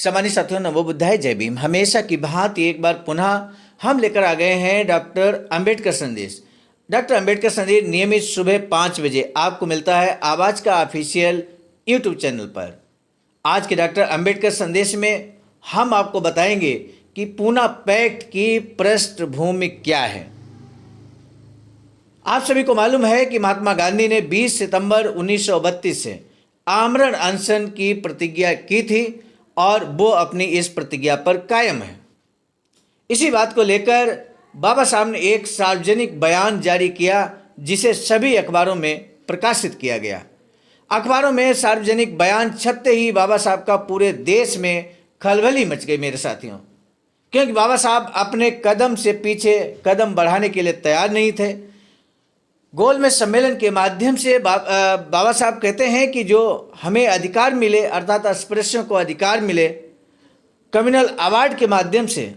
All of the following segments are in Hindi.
सामान्य साथियों, नमो बुद्धाय, जय भीम। हमेशा की भांति एक बार पुनः हम लेकर आ गए हैं डॉक्टर अंबेडकर संदेश। डॉक्टर अंबेडकर संदेश नियमित सुबह 5 बजे आपको मिलता है आवाज का ऑफिशियल यूट्यूब चैनल पर। आज के डॉक्टर अंबेडकर संदेश में हम आपको बताएंगे कि पूना पैक्ट की पृष्ठभूमि क्या है। आप सभी को मालूम है कि महात्मा गांधी ने 20 सितंबर 1932 से आमरण अनशन की प्रतिज्ञा की थी और वो अपनी इस प्रतिज्ञा पर कायम है। इसी बात को लेकर बाबा साहब ने एक सार्वजनिक बयान जारी किया, जिसे सभी अखबारों में प्रकाशित किया गया। अखबारों में सार्वजनिक बयान छपते ही बाबा साहब का पूरे देश में खलबली मच गई मेरे साथियों, क्योंकि बाबा साहब अपने कदम से पीछे कदम बढ़ाने के लिए तैयार नहीं थे। गोलमेज सम्मेलन के माध्यम से बाबा साहब कहते हैं कि जो हमें अधिकार मिले, अर्थात अस्पृश्यों को अधिकार मिले कम्युनल अवार्ड के माध्यम से,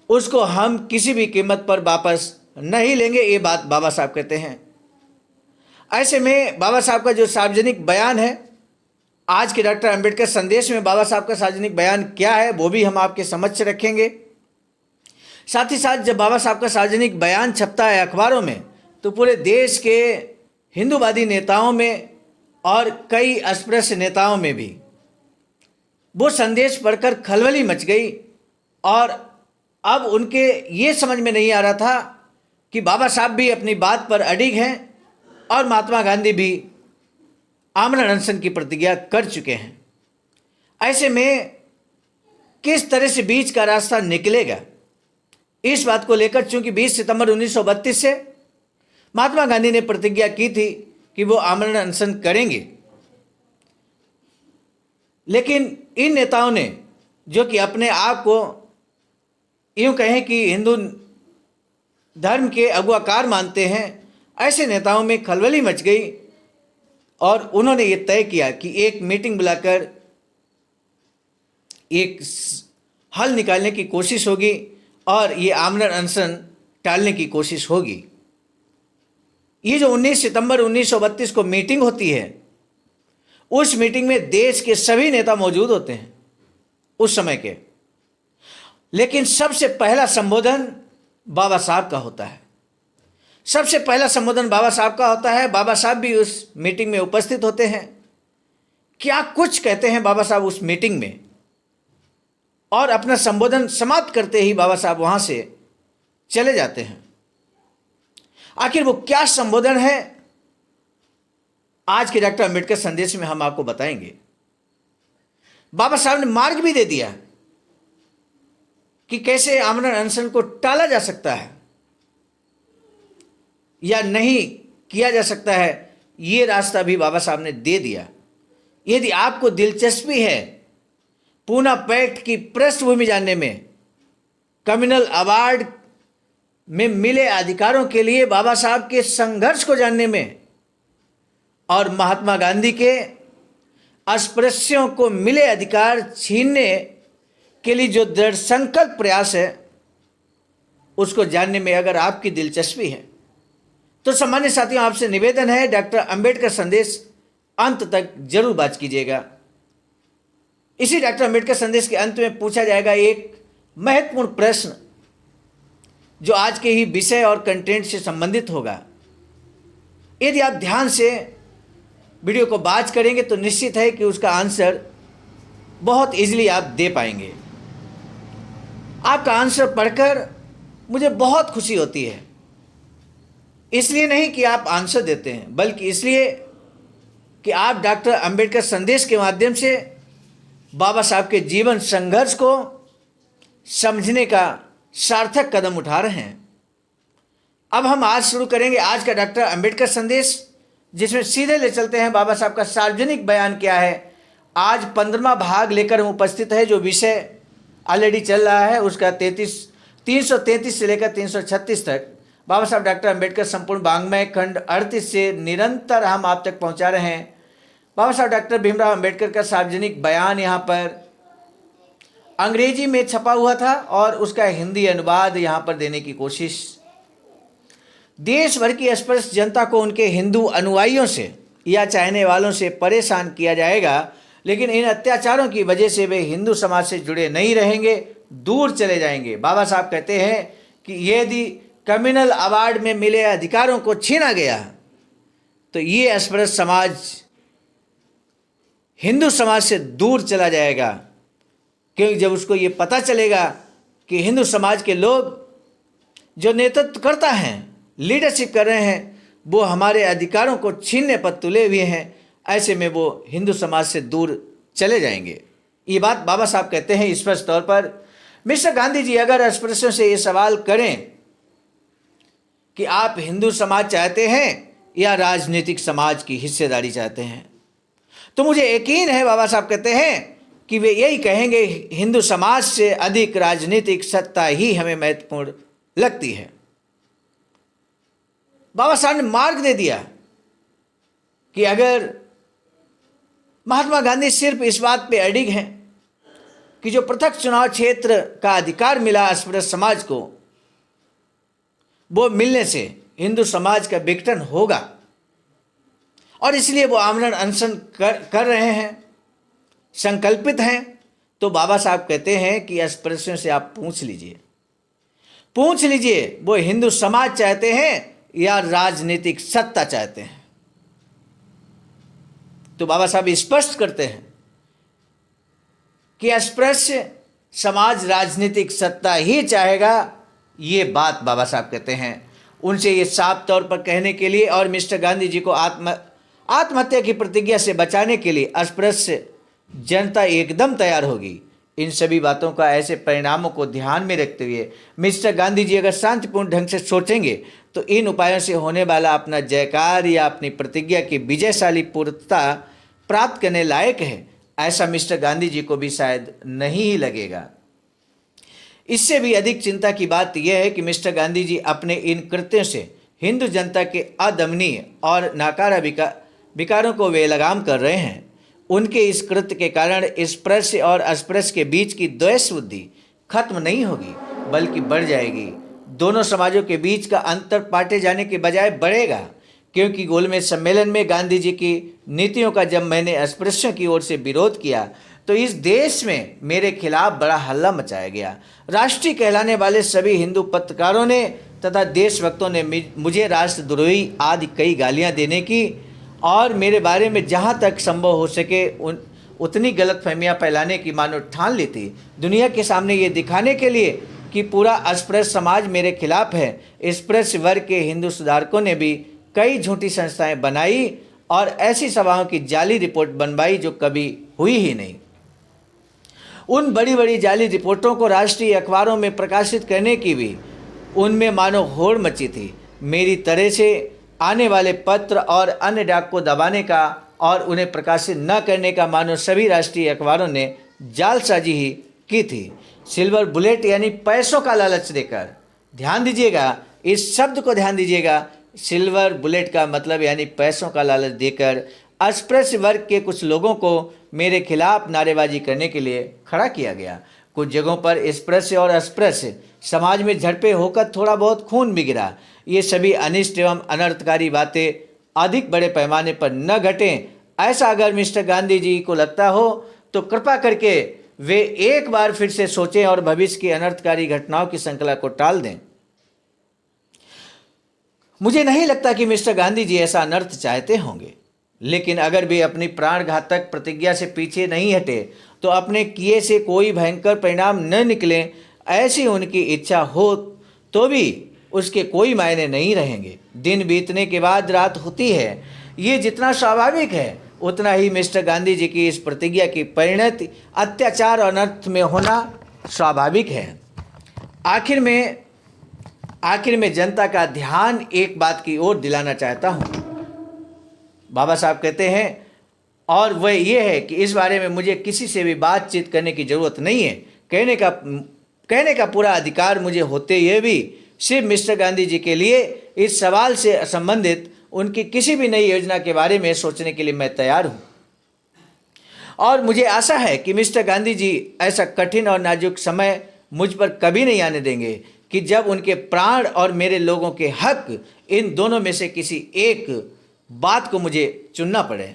उसको हम किसी भी कीमत पर वापस नहीं लेंगे, ये बात बाबा साहब कहते हैं। ऐसे में बाबा साहब का जो सार्वजनिक बयान है, आज के डॉक्टर अंबेडकर संदेश में बाबा साहब का सार्वजनिक बयान क्या है वो भी हम आपके समक्ष रखेंगे। साथ ही साथ जब बाबा साहब का सार्वजनिक बयान छपता है अखबारों में, तो पूरे देश के हिंदूवादी नेताओं में और कई अस्पृश्य नेताओं में भी वो संदेश पढ़कर खलबली मच गई और अब उनके ये समझ में नहीं आ रहा था कि बाबा साहब भी अपनी बात पर अडिग हैं और महात्मा गांधी भी आमरण अनशन की प्रतिज्ञा कर चुके हैं। ऐसे में किस तरह से बीच का रास्ता निकलेगा, इस बात को लेकर चूंकि 20 सितंबर 1932 से महात्मा गांधी ने प्रतिज्ञा की थी कि वो आमरण अनशन करेंगे, लेकिन इन नेताओं ने, जो कि अपने आप को यूँ कहें कि हिंदू धर्म के अगुआकार मानते हैं, ऐसे नेताओं में खलबली मच गई और उन्होंने ये तय किया कि एक मीटिंग बुलाकर एक हल निकालने की कोशिश होगी और ये आमरण अनशन टालने की कोशिश होगी। ये जो 19 सितंबर 1932 को मीटिंग होती है, उस मीटिंग में देश के सभी नेता मौजूद होते हैं उस समय के, लेकिन सबसे पहला संबोधन बाबा साहब का होता है। सबसे पहला संबोधन बाबा साहब का होता है। बाबा साहब भी उस मीटिंग में उपस्थित होते हैं। क्या कुछ कहते हैं बाबा साहब उस मीटिंग में, और अपना संबोधन समाप्त करते ही बाबा साहब वहां से चले जाते हैं। आखिर वो क्या संबोधन है, आज के डॉक्टर अंबेडकर संदेश में हम आपको बताएंगे। बाबा साहब ने मार्ग भी दे दिया कि कैसे आमरण अनशन को टाला जा सकता है या नहीं किया जा सकता है, ये रास्ता भी बाबा साहब ने दे दिया। यदि आपको दिलचस्पी है पूना पैक्ट की पृष्ठभूमि जानने में, कम्युनल अवार्ड में मिले अधिकारों के लिए बाबा साहब के संघर्ष को जानने में, और महात्मा गांधी के अस्पृश्यों को मिले अधिकार छीनने के लिए जो दृढ़ संकल्प प्रयास है, उसको जानने में अगर आपकी दिलचस्पी है, तो सामान्य साथियों आपसे निवेदन है डॉक्टर अंबेडकर संदेश अंत तक जरूर बात कीजिएगा। इसी डॉक्टर अंबेडकर संदेश के अंत में पूछा जाएगा एक महत्वपूर्ण प्रश्न, जो आज के ही विषय और कंटेंट से संबंधित होगा। यदि आप ध्यान से वीडियो को वॉच करेंगे तो निश्चित है कि उसका आंसर बहुत इजीली आप दे पाएंगे। आपका आंसर पढ़कर मुझे बहुत खुशी होती है, इसलिए नहीं कि आप आंसर देते हैं, बल्कि इसलिए कि आप डॉक्टर अंबेडकर संदेश के माध्यम से बाबा साहब के जीवन संघर्ष को समझने का सार्थक कदम उठा रहे हैं। अब हम आज शुरू करेंगे आज का डॉक्टर अंबेडकर संदेश, जिसमें सीधे ले चलते हैं बाबा साहब का सार्वजनिक बयान क्या है। आज 15वां भाग लेकर हम उपस्थित है। जो विषय ऑलरेडी चल रहा है उसका 333 से लेकर 336 तक बाबा साहब डॉक्टर अंबेडकर संपूर्ण वाङ्मय खंड 38 से निरंतर हम आप तक पहुंचा रहे हैं। बाबा साहब डॉक्टर भीमराव अंबेडकर का सार्वजनिक बयान यहाँ पर अंग्रेजी में छपा हुआ था और उसका हिंदी अनुवाद यहाँ पर देने की कोशिश। देश भर की अस्पृश्य जनता को उनके हिंदू अनुयायियों से या चाहने वालों से परेशान किया जाएगा, लेकिन इन अत्याचारों की वजह से वे हिंदू समाज से जुड़े नहीं रहेंगे, दूर चले जाएंगे। बाबा साहब कहते हैं कि यदि कम्युनल अवार्ड में मिले अधिकारों को छीना गया तो ये अस्पृश्य समाज हिंदू समाज से दूर चला जाएगा, क्योंकि जब उसको ये पता चलेगा कि हिंदू समाज के लोग जो नेतृत्व करता हैं, लीडरशिप कर रहे हैं, वो हमारे अधिकारों को छीनने पर तुले हुए हैं, ऐसे में वो हिंदू समाज से दूर चले जाएंगे। ये बात बाबा साहब कहते हैं स्पष्ट तौर पर। मिस्टर गांधी जी अगर अस्पृश्यों से ये सवाल करें कि आप हिंदू समाज चाहते हैं या राजनीतिक समाज की हिस्सेदारी चाहते हैं, तो मुझे यकीन है बाबा साहब कहते हैं कि वे यही कहेंगे, हिंदू समाज से अधिक राजनीतिक सत्ता ही हमें महत्वपूर्ण लगती है। बाबा साहब ने मार्ग दे दिया कि अगर महात्मा गांधी सिर्फ इस बात पे अडिग हैं कि जो पृथक चुनाव क्षेत्र का अधिकार मिला अस्पृश्य समाज को, वो मिलने से हिंदू समाज का विघटन होगा और इसलिए वो आमरण अनशन कर रहे हैं, संकल्पित हैं, तो बाबा साहब कहते हैं कि अस्पृश्यों से आप पूछ लीजिए वो हिंदू समाज चाहते हैं या राजनीतिक सत्ता चाहते हैं। तो बाबा साहब स्पष्ट करते हैं कि अस्पृश्य समाज राजनीतिक सत्ता ही चाहेगा। ये बात बाबा साहब कहते हैं। उनसे ये साफ तौर पर कहने के लिए और मिस्टर गांधी जी को आत्महत्या की प्रतिज्ञा से बचाने के लिए अस्पृश्य जनता एकदम तैयार होगी। इन सभी बातों का ऐसे परिणामों को ध्यान में रखते हुए मिस्टर गांधी जी अगर शांतिपूर्ण ढंग से सोचेंगे तो इन उपायों से होने वाला अपना जयकार या अपनी प्रतिज्ञा की विजयशाली पूर्णता प्राप्त करने लायक है, ऐसा मिस्टर गांधी जी को भी शायद नहीं ही लगेगा। इससे भी अधिक चिंता की बात यह है कि मिस्टर गांधी जी अपने इन कृत्यों से हिंदू जनता के अदमनीय और नाकारा विकारों को वे लगाम कर रहे हैं। उनके इस कृत्य के कारण स्पृश्य और अस्पृश्य के बीच की द्वेष बुद्धि खत्म नहीं होगी बल्कि बढ़ जाएगी। दोनों समाजों के बीच का अंतर पाटे जाने के बजाय बढ़ेगा, क्योंकि गोलमेज सम्मेलन में गांधी जी की नीतियों का जब मैंने अस्पृश्यों की ओर से विरोध किया तो इस देश में मेरे खिलाफ बड़ा हल्ला मचाया गया। राष्ट्रीय कहलाने वाले सभी हिंदू पत्रकारों ने तथा देशभक्तों ने मुझे राष्ट्रद्रोही आदि कई गालियां देने की और मेरे बारे में जहां तक संभव हो सके उतनी गलतफहमियां फैलाने की मानो ठान ली थी। दुनिया के सामने ये दिखाने के लिए कि पूरा अस्पृश्य समाज मेरे खिलाफ है, अस्पृश्य वर्ग के हिंदू सुधारकों ने भी कई झूठी संस्थाएं बनाई और ऐसी सभाओं की जाली रिपोर्ट बनवाई जो कभी हुई ही नहीं। उन बड़ी बड़ी जाली रिपोर्टों को राष्ट्रीय अखबारों में प्रकाशित करने की भी उनमें मानो होड़ मची थी। मेरी तरह से आने वाले पत्र और अन्य डाक को दबाने का और उन्हें प्रकाशित न करने का मानो सभी राष्ट्रीय अखबारों ने जालसाजी ही की थी। सिल्वर बुलेट यानी पैसों का लालच देकर, ध्यान दीजिएगा, इस शब्द को ध्यान दीजिएगा, सिल्वर बुलेट का मतलब यानी पैसों का लालच देकर अस्पृश्य वर्ग के कुछ लोगों को मेरे खिलाफ नारेबाजी करने के लिए खड़ा किया गया। कुछ जगहों पर स्पृश्य और अस्पृश्य समाज में झड़पें होकर थोड़ा बहुत खून भी गिरा। ये सभी अनिष्ट एवं अनर्थकारी बातें अधिक बड़े पैमाने पर न घटें, ऐसा अगर मिस्टर गांधी जी को लगता हो तो कृपा करके वे एक बार फिर से सोचें और भविष्य की अनर्थकारी घटनाओं की श्रृंखला को टाल दें। मुझे नहीं लगता कि मिस्टर गांधी जी ऐसा अनर्थ चाहते होंगे, लेकिन अगर वे अपनी प्राणघातक प्रतिज्ञा से पीछे नहीं हटे तो अपने किए से कोई भयंकर परिणाम न निकले, ऐसी उनकी इच्छा हो तो भी उसके कोई मायने नहीं रहेंगे। दिन बीतने के बाद रात होती है, ये जितना स्वाभाविक है उतना ही मिस्टर गांधी जी की इस प्रतिज्ञा की परिणति अत्याचार और अनर्थ में होना स्वाभाविक है। आखिर में जनता का ध्यान एक बात की ओर दिलाना चाहता हूँ। बाबा साहब कहते हैं, और वह ये है कि इस बारे में मुझे किसी से भी बातचीत करने की ज़रूरत नहीं है। कहने का पूरा अधिकार मुझे होते हुए भी सिर्फ मिस्टर गांधी जी के लिए इस सवाल से संबंधित उनकी किसी भी नई योजना के बारे में सोचने के लिए मैं तैयार हूँ। और मुझे आशा है कि मिस्टर गांधी जी ऐसा कठिन और नाजुक समय मुझ पर कभी नहीं आने देंगे कि जब उनके प्राण और मेरे लोगों के हक, इन दोनों में से किसी एक बात को मुझे चुनना पड़े।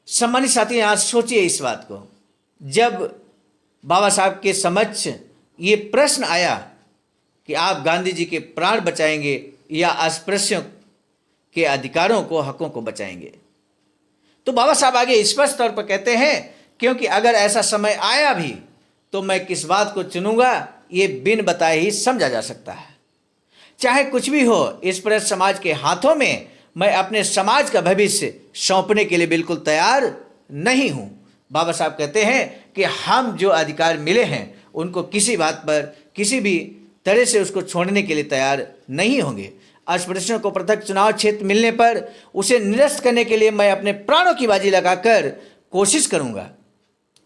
सम्मानित साथी, यहाँ सोचिए इस बात को, जब बाबा साहब के समक्ष ये प्रश्न आया कि आप गांधी जी के प्राण बचाएंगे या अस्पृश्यों के अधिकारों को, हकों को बचाएंगे, तो बाबा साहब आगे स्पष्ट तौर पर कहते हैं, क्योंकि अगर ऐसा समय आया भी तो मैं किस बात को चुनूंगा ये बिन बताए ही समझा जा सकता है। चाहे कुछ भी हो, इस पर समाज के हाथों में मैं अपने समाज का भविष्य सौंपने के लिए बिल्कुल तैयार नहीं हूं। बाबा साहब कहते हैं कि हम जो अधिकार मिले हैं उनको किसी बात पर, किसी भी तरह से उसको छोड़ने के लिए तैयार नहीं होंगे। अस्पृश्यों को पृथक चुनाव क्षेत्र मिलने पर उसे निरस्त करने के लिए मैं अपने प्राणों की बाजी लगाकर कोशिश करूंगा।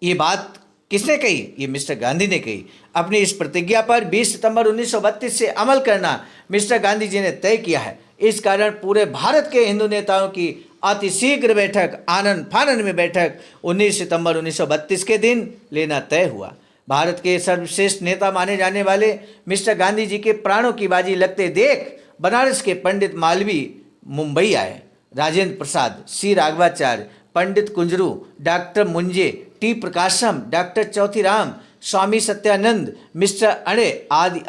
ये बात किसने कही? ये मिस्टर गांधी ने कही। अपनी इस प्रतिज्ञा पर 20 सितंबर 1932 से अमल करना मिस्टर गांधी जी ने तय किया है। इस कारण पूरे भारत के हिंदू नेताओं की अतिशीघ्र बैठक, आनंद फानन में बैठक 19 सितंबर 1932 के दिन लेना तय हुआ। भारत के सर्वश्रेष्ठ नेता माने जाने वाले मिस्टर गांधी जी के प्राणों की बाजी लगते देख बनारस के पंडित मालवीय मुंबई आए। राजेंद्र प्रसाद, सी राघवाचार्य, पंडित कुंजरू, डॉक्टर मुंजे, टी प्रकाशम, डॉक्टर चौथीराम, स्वामी सत्यानंद, मिस्टर अणे आदि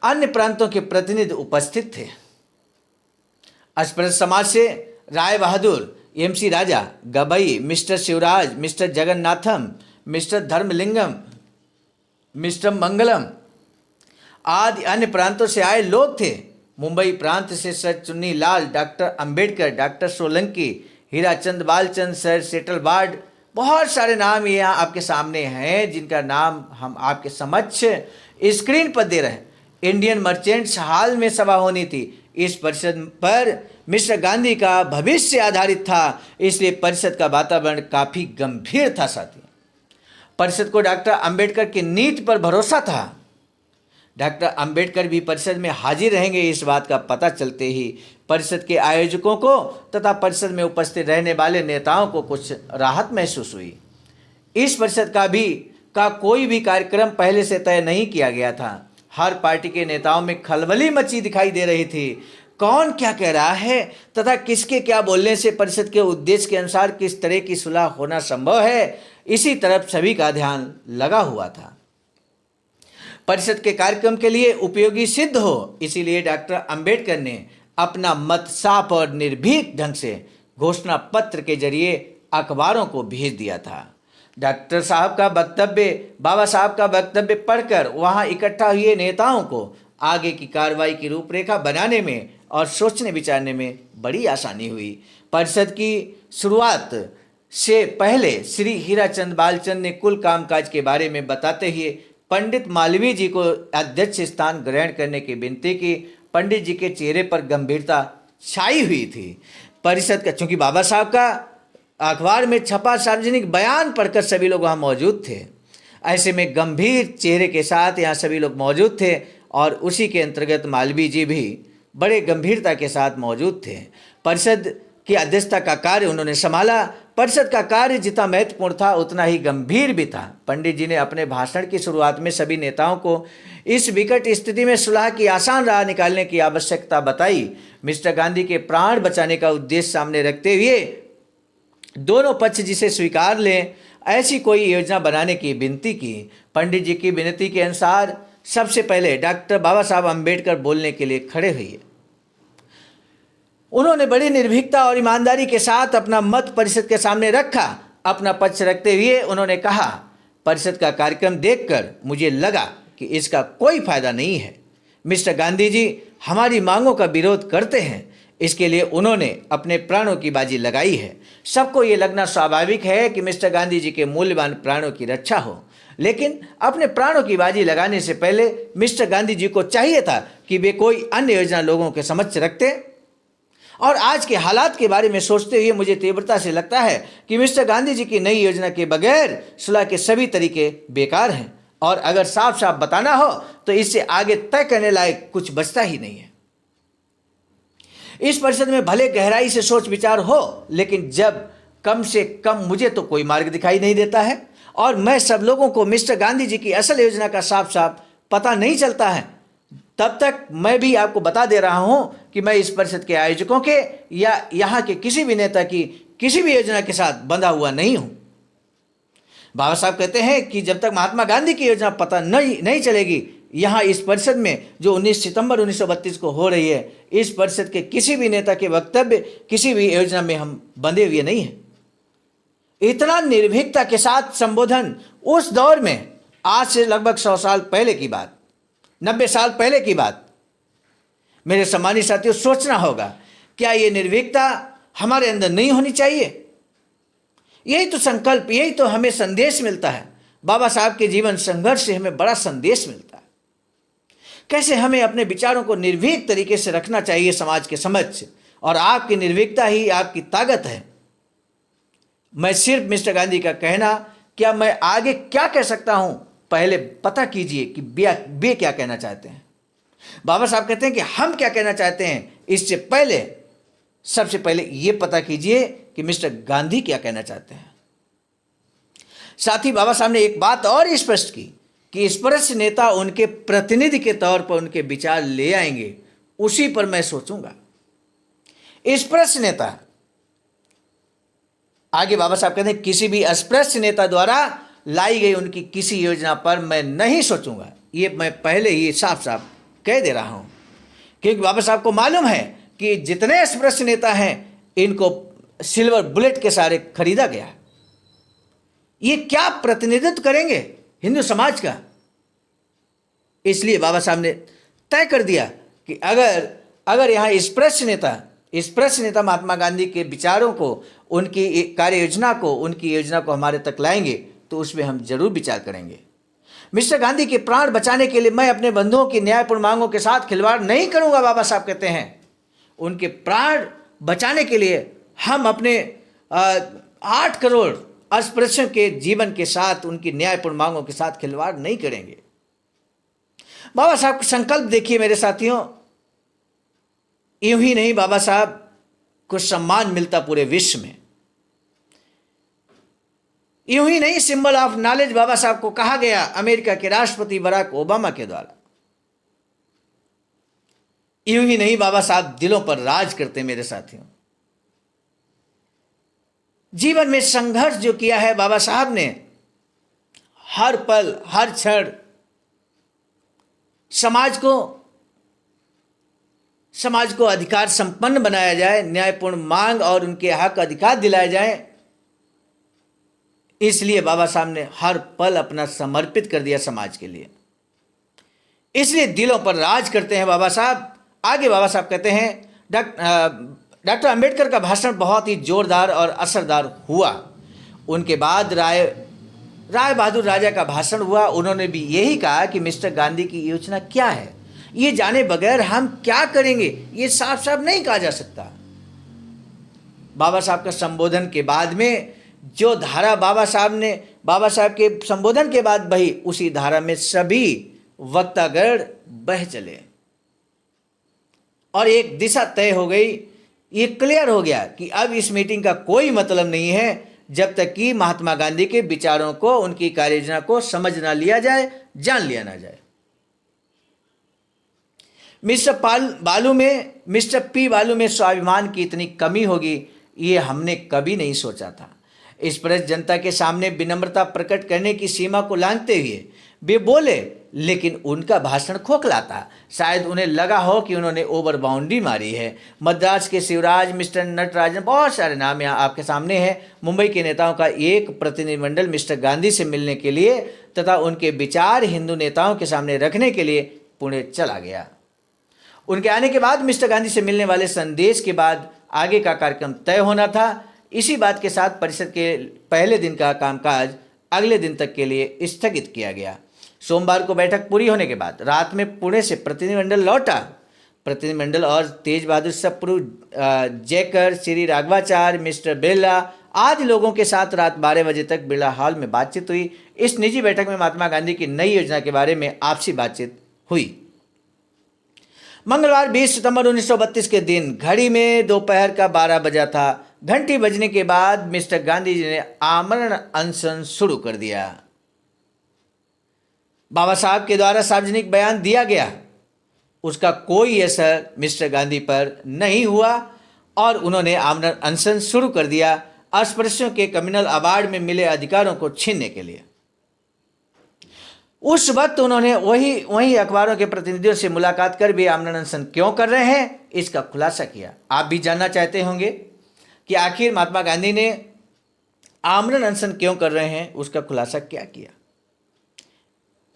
अन्य प्रांतों के प्रतिनिधि उपस्थित थे। अस्पृश्य समाज से राय बहादुर, एमसी राजा, गबई, मिस्टर शिवराज, मिस्टर जगन्नाथम, मिस्टर धर्मलिंगम, मिस्टर मंगलम आदि अन्य प्रांतों से आए लोग थे। मुंबई प्रांत से sir Chunni Lal, doctor Ambedkar, doctor Solanki, Hirachand Balchand, sir Setalvad, बहुत सारे नाम यहाँ आपके सामने हैं जिनका नाम हम आपके समक्ष स्क्रीन पर दे रहे हैं। इंडियन मर्चेंट्स हाल में सभा होनी थी। इस परिषद पर मिस्टर गांधी का भविष्य आधारित था, इसलिए परिषद का वातावरण काफी गंभीर था। साथी, परिषद को डॉक्टर अंबेडकर की नीति पर भरोसा था। डॉक्टर अंबेडकर भी परिषद में हाजिर रहेंगे, इस बात का पता चलते ही परिषद के आयोजकों को तथा परिषद में उपस्थित रहने वाले नेताओं को कुछ राहत महसूस हुई। इस परिषद का कोई भी कार्यक्रम पहले से तय नहीं किया गया था। हर पार्टी के नेताओं में खलबली मची दिखाई दे रही थी। कौन क्या कह रहा है तथा किसके क्या बोलने से परिषद के उद्देश्य के अनुसार किस तरह की सुलह होना संभव है, इसी तरफ सभी का ध्यान लगा हुआ था। परिषद के कार्यक्रम के लिए उपयोगी सिद्ध हो, इसीलिए डॉक्टर अंबेडकर ने अपना मत साफ और निर्भीक ढंग से घोषणा पत्र के जरिए अखबारों को भेज दिया था। डॉक्टर साहब का वक्तव्य, बाबा साहब का वक्तव्य पढ़कर वहां इकट्ठा हुए नेताओं को आगे की कार्रवाई की रूपरेखा बनाने में और सोचने विचारने में बड़ी आसानी हुई। परिषद की शुरुआत से पहले श्री हीराचंद बालचंद ने कुल कामकाज के बारे में बताते हुए पंडित मालवीय जी को अध्यक्ष स्थान ग्रहण करने की विनती की। पंडित जी के चेहरे पर गंभीरता छाई हुई थी। परिषद का, चूंकि बाबा साहब का अखबार में छपा सार्वजनिक बयान पढ़कर सभी लोग वहाँ मौजूद थे, ऐसे में गंभीर चेहरे के साथ यहाँ सभी लोग मौजूद थे और उसी के अंतर्गत मालवीय जी भी बड़े गंभीरता के साथ मौजूद थे। परिषद की अध्यक्षता का कार्य उन्होंने संभाला। परिषद का कार्य जितना महत्वपूर्ण था उतना ही गंभीर भी था। पंडित जी ने अपने भाषण की शुरुआत में सभी नेताओं को इस विकट स्थिति में सुलह की आसान राह निकालने की आवश्यकता बताई। मिस्टर गांधी के प्राण बचाने का उद्देश्य सामने रखते हुए दोनों पक्ष जिसे स्वीकार लें ऐसी कोई योजना बनाने की विनती की। पंडित जी की विनती के अनुसार सबसे पहले डॉक्टर बाबा साहब अम्बेडकर बोलने के लिए खड़े हुए। उन्होंने बड़ी निर्भीकता और ईमानदारी के साथ अपना मत परिषद के सामने रखा। अपना पक्ष रखते हुए उन्होंने कहा, परिषद का कार्यक्रम देखकर मुझे लगा कि इसका कोई फायदा नहीं है। मिस्टर गांधी जी हमारी मांगों का विरोध करते हैं, इसके लिए उन्होंने अपने प्राणों की बाजी लगाई है। सबको ये लगना स्वाभाविक है कि मिस्टर गांधी जी के मूल्यवान प्राणों की रक्षा हो, लेकिन अपने प्राणों की बाजी लगाने से पहले मिस्टर गांधी जी को चाहिए था कि वे कोई अन्य योजना लोगों के समक्ष रखते। और आज के हालात के बारे में सोचते हुए मुझे तीव्रता से लगता है कि मिस्टर गांधी जी की नई योजना के बगैर सुलह के सभी तरीके बेकार हैं, और अगर साफ साफ बताना हो तो इससे आगे तय करने लायक कुछ बचता ही नहीं है। इस परिषद में भले गहराई से सोच विचार हो, लेकिन जब कम से कम मुझे तो कोई मार्ग दिखाई नहीं देता है और मैं सब लोगों को मिस्टर गांधी जी की असल योजना का साफ साफ पता नहीं चलता है, तब तक मैं भी आपको बता दे रहा हूं कि मैं इस परिषद के आयोजकों के या यहाँ के किसी भी नेता की किसी भी योजना के साथ बंधा हुआ नहीं हूं। बाबा साहब कहते हैं कि जब तक महात्मा गांधी की योजना पता नहीं चलेगी, यहाँ इस परिषद में जो 19 सितंबर 1932 को हो रही है, इस परिषद के किसी भी नेता के वक्तव्य, किसी भी योजना में हम बंधे हुए नहीं हैं। इतना निर्भीकता के साथ संबोधन उस दौर में, आज से लगभग 100 साल पहले की बात, 90 साल पहले की बात। मेरे सम्मानित साथियों, सोचना होगा, क्या ये निर्भीकता हमारे अंदर नहीं होनी चाहिए? यही तो संकल्प, यही तो हमें संदेश मिलता है। बाबा साहब के जीवन संघर्ष से हमें बड़ा संदेश मिलता है, कैसे हमें अपने विचारों को निर्भीक तरीके से रखना चाहिए समाज के समक्ष, और आपकी निर्भीकता ही आपकी ताकत है। मैं सिर्फ मिस्टर गांधी का कहना, क्या मैं आगे क्या कह सकता हूं, पहले पता कीजिए कि वे क्या कहना चाहते हैं। बाबा साहब कहते हैं कि हम क्या कहना चाहते हैं, इससे पहले सबसे पहले यह पता कीजिए कि मिस्टर गांधी क्या कहना चाहते हैं। साथ ही बाबा साहब ने एक बात और स्पष्ट की कि स्पष्ट नेता उनके प्रतिनिधि के तौर पर उनके विचार ले आएंगे, उसी पर मैं सोचूंगा। स्पष्ट नेता, आगे बाबा साहब कहते हैं, किसी भी अस्पृश्य नेता द्वारा लाई गई उनकी किसी योजना पर मैं नहीं सोचूंगा। ये मैं पहले ही साफ साफ कह दे रहा हूं, क्योंकि बाबा साहब को मालूम है कि जितने अस्पृश्य नेता हैं, इनको सिल्वर बुलेट के सारे खरीदा गया। ये क्या प्रतिनिधित्व करेंगे हिंदू समाज का? इसलिए बाबा साहब ने तय कर दिया कि अगर यहाँ स्पृश्य नेता महात्मा गांधी के विचारों को, उनकी कार्य योजना को, उनकी योजना को हमारे तक लाएंगे, तो उसमें हम जरूर विचार करेंगे। मिस्टर गांधी के प्राण बचाने के लिए मैं अपने बंधुओं की न्यायपूर्ण मांगों के साथ खिलवाड़ नहीं करूंगा। बाबा साहब कहते हैं, उनके प्राण बचाने के लिए हम अपने 8 करोड़ अस्पृश्यों के जीवन के साथ, उनकी न्यायपूर्ण मांगों के साथ खिलवाड़ नहीं करेंगे। बाबा साहब का संकल्प देखिए मेरे साथियों, यूं ही नहीं बाबा साहब को सम्मान मिलता पूरे विश्व में। यूं ही नहीं सिंबल ऑफ नॉलेज बाबा साहब को कहा गया अमेरिका के राष्ट्रपति बराक ओबामा के द्वारा। यूं ही नहीं बाबा साहब दिलों पर राज करते मेरे साथियों। जीवन में संघर्ष जो किया है बाबा साहब ने, हर पल हर क्षण समाज को अधिकार संपन्न बनाया जाए, न्यायपूर्ण मांग और उनके हक अधिकार दिलाए जाए, इसलिए बाबा साहब ने हर पल अपना समर्पित कर दिया समाज के लिए। इसलिए दिलों पर राज करते हैं बाबा साहब। आगे बाबा साहब कहते हैं, डॉक्टर अंबेडकर का भाषण बहुत ही जोरदार और असरदार हुआ। उनके बाद राय बहादुर राजा का भाषण हुआ। उन्होंने भी यही कहा कि मिस्टर गांधी की योजना क्या है, ये जाने बगैर हम क्या करेंगे, ये साफ साफ नहीं कहा जा सकता। बाबा साहब का संबोधन के बाद में जो धारा बाबा साहब के संबोधन के बाद बही, उसी धारा में सभी वक्तागण बह चले और एक दिशा तय हो गई। ये क्लियर हो गया कि अब इस मीटिंग का कोई मतलब नहीं है जब तक कि महात्मा गांधी के विचारों को, उनकी कार्ययोजना को समझ ना लिया जाए, जान लिया ना जाए। मिस्टर पी बालू में स्वाभिमान की इतनी कमी होगी, ये हमने कभी नहीं सोचा था। इस पर जनता के सामने विनम्रता प्रकट करने की सीमा को लांघते हुए वे बोले, लेकिन उनका भाषण खोखला था। शायद उन्हें लगा हो कि उन्होंने ओवर बाउंड्री मारी है। मद्रास के शिवराज, मिस्टर नटराजन, बहुत सारे नाम यहाँ आपके सामने हैं। मुंबई के नेताओं का एक प्रतिनिधिमंडल मिस्टर गांधी से मिलने के लिए तथा उनके विचार हिंदू नेताओं के सामने रखने के लिए पुणे चला गया। उनके आने के बाद मिस्टर गांधी से मिलने वाले संदेश के बाद आगे का कार्यक्रम तय होना था। इसी बात के साथ परिषद के पहले दिन का कामकाज अगले दिन तक के लिए स्थगित किया गया। सोमवार को बैठक पूरी होने के बाद रात में पुणे से प्रतिनिधिमंडल लौटा। प्रतिनिधिमंडल और तेज बहादुर सप्रू, जयकर, श्री राघवाचार्य, मिस्टर बिरला आदि लोगों के साथ रात 12 बजे तक बिरला हॉल में बातचीत हुई। इस निजी बैठक में महात्मा गांधी की नई योजना के बारे में आपसी बातचीत हुई। मंगलवार 20 सितंबर 1932 के दिन घड़ी में दोपहर का 12 बजा था। घंटी बजने के बाद मिस्टर गांधी जी ने आमरण अनशन शुरू कर दिया। बाबा साहब के द्वारा सार्वजनिक बयान दिया गया, उसका कोई असर मिस्टर गांधी पर नहीं हुआ और उन्होंने आमरण अनशन शुरू कर दिया। अस्पृश्यों के कम्युनल अवार्ड में मिले अधिकारों को छीनने के लिए। उस वक्त उन्होंने वही अखबारों के प्रतिनिधियों से मुलाकात कर भी आमरण अनशन क्यों कर रहे हैं इसका खुलासा किया। आप भी जानना चाहते होंगे कि आखिर महात्मा गांधी ने आमरण अनशन क्यों कर रहे हैं, उसका खुलासा क्या किया।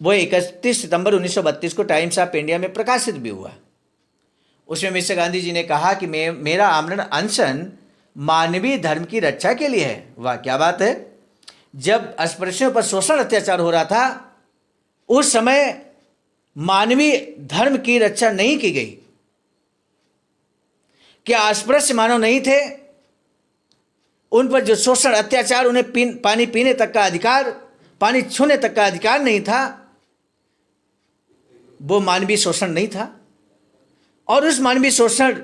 वो 31 सितंबर 1932 को टाइम्स ऑफ इंडिया में प्रकाशित भी हुआ। उसमें मिस्टर गांधी जी ने कहा कि मेरा आमरण अनशन मानवीय धर्म की रक्षा के लिए है। वाह, क्या बात है। जब अस्पृश्यों पर शोषण अत्याचार हो रहा था उस समय मानवीय धर्म की रक्षा नहीं की गई। क्या अस्पृश्य मानव नहीं थे? उन पर जो शोषण अत्याचार, उन्हें पानी पीने तक का अधिकार, पानी छूने तक का अधिकार नहीं था, वो मानवीय शोषण नहीं था? और उस मानवीय शोषण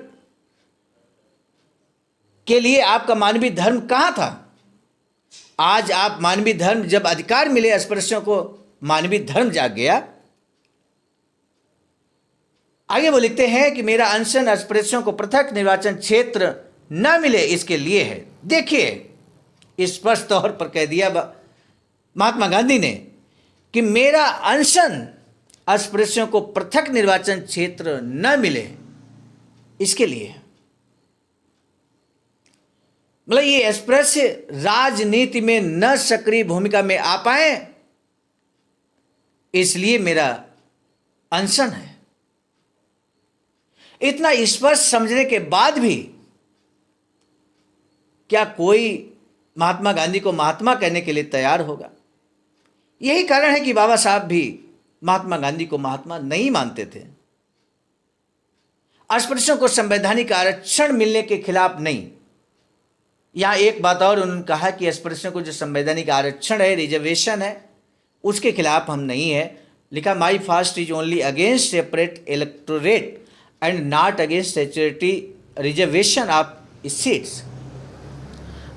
के लिए आपका मानवीय धर्म कहां था? आज आप मानवीय धर्म, जब अधिकार मिले अस्पृश्यों को, मानवीय धर्म जाग गया। आगे वो लिखते हैं कि मेरा अनशन अस्पृश्यों को पृथक निर्वाचन क्षेत्र न मिले इसके लिए है। देखिए, स्पष्ट तौर पर कह दिया महात्मा गांधी ने कि मेरा अनशन अस्पृश्यों को पृथक निर्वाचन क्षेत्र न मिले इसके लिए। मतलब ये अस्पृश्य राजनीति में न सक्रिय भूमिका में आ पाए, इसलिए मेरा अनशन है। इतना स्पष्ट समझने के बाद भी क्या कोई महात्मा गांधी को महात्मा कहने के लिए तैयार होगा? यही कारण है कि बाबा साहब भी महात्मा गांधी को महात्मा नहीं मानते थे। अस्पृश्यों को संवैधानिक आरक्षण मिलने के खिलाफ नहीं। यहां एक बात और उन्होंने कहा कि अस्पृश्यों को जो संवैधानिक आरक्षण है, रिजर्वेशन है, उसके खिलाफ हम नहीं है। लिखा, माई fast is only against separate electorate and not against statutory reservation of seats.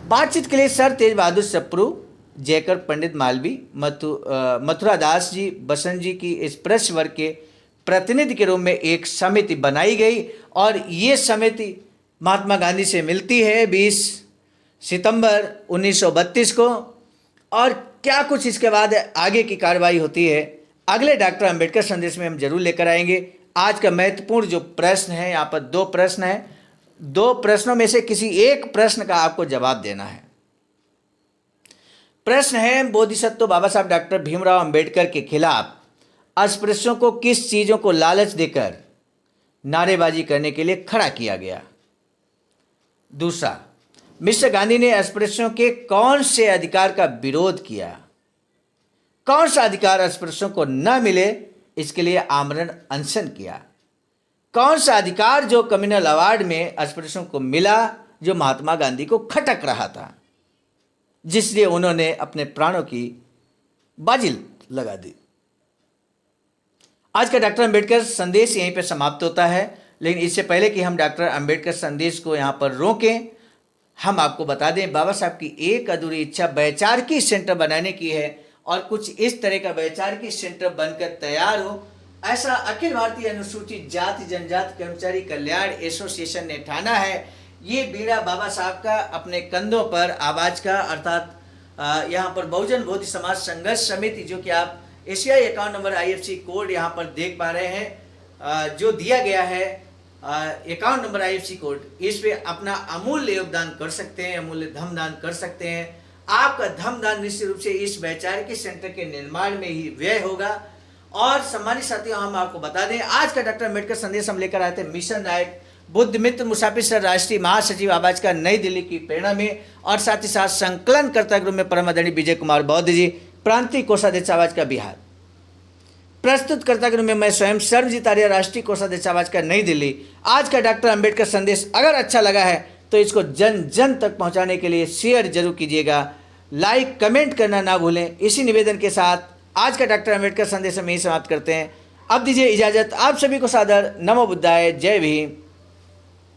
बातचीत के लिए सर तेज बहादुर सप्रू, जयकर पंडित मालवी, मथुरा दास जी, बसंत जी की इस प्रेस वर्ग के प्रतिनिधि के रूप में एक समिति बनाई गई और ये समिति महात्मा गांधी से मिलती है 20 सितंबर 1932 को। और क्या कुछ इसके बाद आगे की कार्रवाई होती है, अगले डॉक्टर अंबेडकर संदेश में हम जरूर लेकर आएंगे। आज का महत्वपूर्ण जो प्रश्न है, यहाँ पर 2 प्रश्न हैं, 2 प्रश्नों में से किसी एक प्रश्न का आपको जवाब देना है। प्रश्न है, बोधिसत्व बाबा साहब डॉक्टर भीमराव अंबेडकर के खिलाफ अस्पृश्यों को किस चीजों को लालच देकर नारेबाजी करने के लिए खड़ा किया गया? दूसरा, मिस्टर गांधी ने अस्पृश्यों के कौन से अधिकार का विरोध किया? कौन सा अधिकार अस्पृश्यों को न मिले इसके लिए आमरण अनशन किया? कौन सा अधिकार जो कम्युनल अवार्ड में अस्पृश्यों को मिला, जो महात्मा गांधी को खटक रहा था, जिसलिए उन्होंने अपने प्राणों की बाजी लगा दी? आज का डॉक्टर अंबेडकर संदेश यहीं पर समाप्त होता है, लेकिन इससे पहले कि हम डॉक्टर अंबेडकर संदेश को यहाँ पर रोकें, हम आपको बता दें बाबा साहब की एक अधूरी इच्छा वैचारिकी सेंटर बनाने की है और कुछ इस तरह का वैचारिकी सेंटर बनकर तैयार हो, ऐसा अखिल भारतीय अनुसूचित जाति जनजाति कर्मचारी कल्याण एसोसिएशन ने ठाना है। ये बीड़ा बाबा साहब का अपने कंधों पर आवाज का, अर्थात यहाँ पर बहुजन बोधि समाज संघर्ष समिति, जो कि आप एशियाई अकाउंट नंबर IFC कोड यहाँ पर देख पा रहे हैं, जो दिया गया है अकाउंट नंबर IFC कोड, इस पे अपना अमूल्य योगदान कर सकते हैं, अमूल्य धमदान कर सकते हैं। आपका धमदान निश्चित रूप से इस वैचारिकी सेंटर के निर्माण में ही व्यय होगा। और सम्मानित साथियों, हम आपको बता दें आज का डॉक्टर अंबेडकर संदेश हम लेकर आए थे मिशन नायक बुद्ध मित्र मुसाफिर सर, राष्ट्रीय महासचिव आवाज का, नई दिल्ली की प्रेरणा में, और साथ ही साथ संकलनकर्ता ग्रुप में परम आदरणीय विजय कुमार बौद्ध जी, प्रांतीय कोषाध्यक्ष आवाज का बिहार, प्रस्तुतकर्ता के रूप में मैं स्वयं सर्वजीत आर्य, राष्ट्रीय कोषाध्यक्ष आवाज का, नई दिल्ली। आज का डॉक्टर अंबेडकर संदेश अगर अच्छा लगा है तो इसको जन जन तक पहुंचाने के लिए शेयर जरूर कीजिएगा, लाइक कमेंट करना ना भूलें। इसी निवेदन के साथ आज का डॉक्टर अंबेडकर संदेश हम यही समाप्त करते हैं। अब दीजिए इजाजत, आप सभी को सादर नमो बुद्धाय, जय भीम,